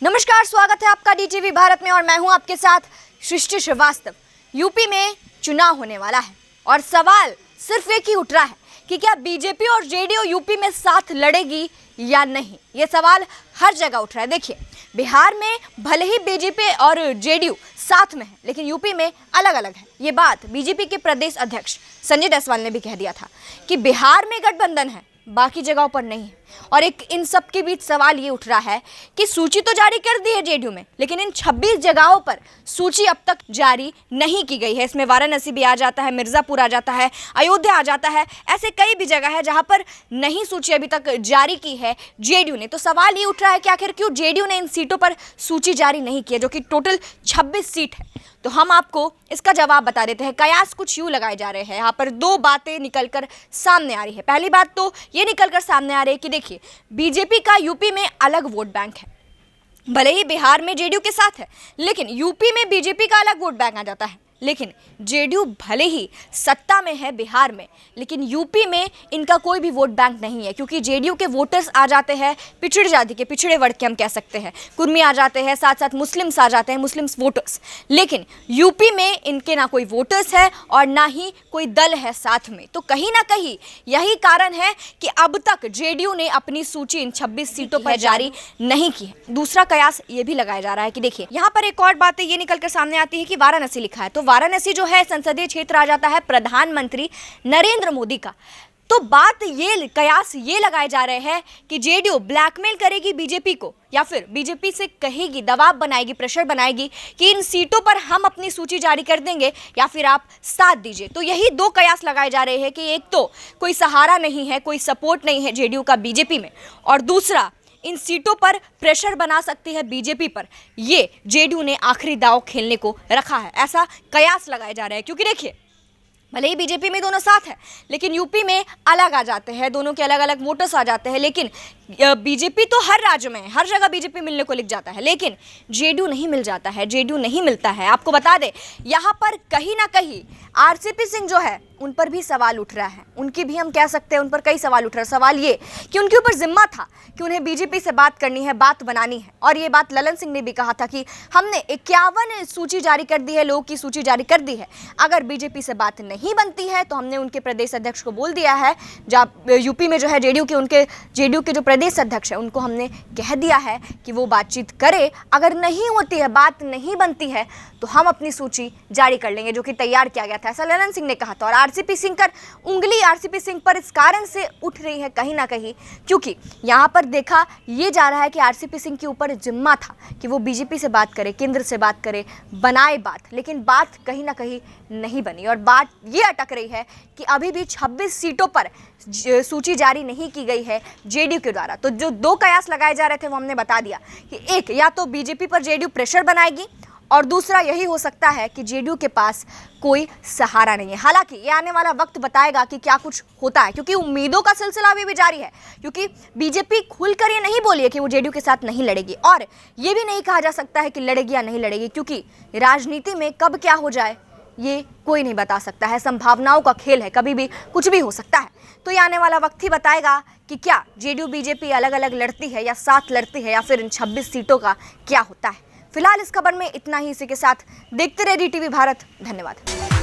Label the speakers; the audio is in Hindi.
Speaker 1: नमस्कार, स्वागत है आपका डीटीवी भारत में और मैं हूं आपके साथ सृष्टि श्रीवास्तव। यूपी में चुनाव होने वाला है और सवाल सिर्फ एक ही उठ रहा है कि क्या बीजेपी और जेडीयू यूपी में साथ लड़ेगी या नहीं। ये सवाल हर जगह उठ रहा है। देखिए, बिहार में भले ही बीजेपी और जेडीयू साथ में है, लेकिन यूपी में अलग अलग है। ये बात बीजेपी के प्रदेश अध्यक्ष संजय जायसवाल ने भी कह दिया था कि बिहार में गठबंधन है, बाकी जगहों पर नहीं है। और एक इन सब के बीच सवाल ये उठ रहा है कि सूची तो जारी कर दी है जेडीयू में, लेकिन इन 26 जगहों पर सूची अब तक जारी नहीं की गई है। इसमें वाराणसी भी आ जाता है, मिर्जापुर आ जाता है, अयोध्या आ जाता है, ऐसे कई भी जगह है जहां पर नहीं सूची अभी तक जारी की है जेडीयू ने। तो सवाल ये उठ रहा है कि आखिर क्यों जेडीयू ने इन सीटों पर सूची जारी नहीं की है, जो कि टोटल 26 सीट है। तो हम आपको इसका जवाब बता देते हैं। कयास कुछ यूं लगाए जा रहे हैं। यहाँ पर दो बातें निकलकर सामने आ रही है। पहली बात तो ये निकलकर सामने आ रही है कि देखिए, बीजेपी का यूपी में अलग वोट बैंक है। भले ही बिहार में जेडीयू के साथ है, लेकिन यूपी में बीजेपी का अलग वोट बैंक आ जाता है। लेकिन जेडीयू भले ही सत्ता में है बिहार में, लेकिन यूपी में इनका कोई भी वोट बैंक नहीं है, क्योंकि जेडीयू के वोटर्स आ जाते हैं पिछड़ी जाति के, पिछड़े वर्ग के हम कह सकते हैं। कुर्मी आ जाते हैं, साथ साथ मुस्लिम्स आ जाते हैं, मुस्लिम्स वोटर्स। लेकिन यूपी में इनके ना कोई वोटर्स है और ना ही कोई दल है साथ में। तो कहीं ना कहीं यही कारण है कि अब तक जेडीयू ने अपनी सूची इन 26 सीटों पर जारी नहीं की है। दूसरा कयास ये भी लगाया जा रहा है कि देखिए, यहाँ पर एक और बात ये निकलकर सामने आती है कि वाराणसी लिखा है, तो वाराणसी जो है संसदीय क्षेत्र आ जाता है प्रधानमंत्री नरेंद्र मोदी का। तो बात ये कयास ये लगाए जा रहे हैं कि जेडीयू ब्लैकमेल करेगी बीजेपी को, या फिर बीजेपी से कहेगी, दबाव बनाएगी, प्रेशर बनाएगी कि इन सीटों पर हम अपनी सूची जारी कर देंगे या फिर आप साथ दीजिए। तो यही दो कयास लगाए जा रहे हैं कि एक तो कोई सहारा नहीं है, कोई सपोर्ट नहीं है जेडीयू का बीजेपी में, और दूसरा इन सीटों पर प्रेशर बना सकती है बीजेपी पर। ये जेडीयू ने आखिरी दांव खेलने को रखा है, ऐसा कयास लगाए जा रहे हैं। क्योंकि देखिए, भले ही बीजेपी में दोनों साथ है, लेकिन यूपी में अलग आ जाते हैं, दोनों के अलग अलग वोटर्स आ जाते हैं। लेकिन बीजेपी तो हर राज्य में है, हर जगह बीजेपी मिलने को लिख जाता है, लेकिन जेडीयू नहीं मिल जाता है, जेडीयू नहीं मिलता है। आपको बता दें, यहाँ पर कहीं ना कहीं आरसीपी सिंह जो है उन पर भी सवाल उठ रहा है। उनकी भी हम कह सकते हैं, उन पर कई सवाल उठ रहा है। सवाल ये कि उनके ऊपर जिम्मा था कि उन्हें बीजेपी से बात करनी है, बात बनानी है। और ये बात ललन सिंह ने भी कहा था कि हमने 51 सूची जारी कर दी है, लोगों की सूची जारी कर दी है। अगर बीजेपी से बात नहीं बनती है तो हमने उनके प्रदेश अध्यक्ष को बोल दिया है, जब यूपी में जो है जेडीयू के जो प्रदेश अध्यक्ष है उनको हमने कह दिया है कि वो बातचीत करे। अगर नहीं होती है, बात नहीं बनती है, तो हम अपनी सूची जारी कर लेंगे, जो कि तैयार किया गया था, ऐसा ललन सिंह ने कहा था। और आरसीपी सिंह पर उंगली आरसीपी सिंह पर इस कारण से उठ रही है कहीं ना कहीं, क्योंकि यहाँ पर देखा ये जा रहा है कि आरसीपी सिंह के ऊपर जिम्मा था कि वो बीजेपी से बात करे, केंद्र से बात करे, बनाए बात। लेकिन बात कहीं ना कहीं नहीं बनी और बात ये अटक रही है कि अभी भी 26 सीटों पर सूची जारी नहीं की गई है जेडीयू के द्वारा। तो जो दो कयास लगाए जा रहे थे वो हमने बता दिया कि एक, या तो बीजेपी पर जेडीयू प्रेशर बनाएगी, और दूसरा यही हो सकता है कि जेडीयू के पास कोई सहारा नहीं है। हालांकि ये आने वाला वक्त बताएगा कि क्या कुछ होता है, क्योंकि उम्मीदों का सिलसिला अभी भी जारी है। क्योंकि बीजेपी खुलकर ये नहीं बोली है कि वो जेडीयू के साथ नहीं लड़ेगी, और ये भी नहीं कहा जा सकता है कि लड़ेगी या नहीं लड़ेगी, क्योंकि राजनीति में कब क्या हो जाए ये कोई नहीं बता सकता है। संभावनाओं का खेल है, कभी भी कुछ भी हो सकता है। तो ये आने वाला वक्त ही बताएगा कि क्या जेडीयू बीजेपी अलग अलग लड़ती है या साथ लड़ती है, या फिर इन 26 सीटों का क्या होता है। फिलहाल इस खबर में इतना ही। इसी के साथ देखते रहिए डीटीवी भारत। धन्यवाद।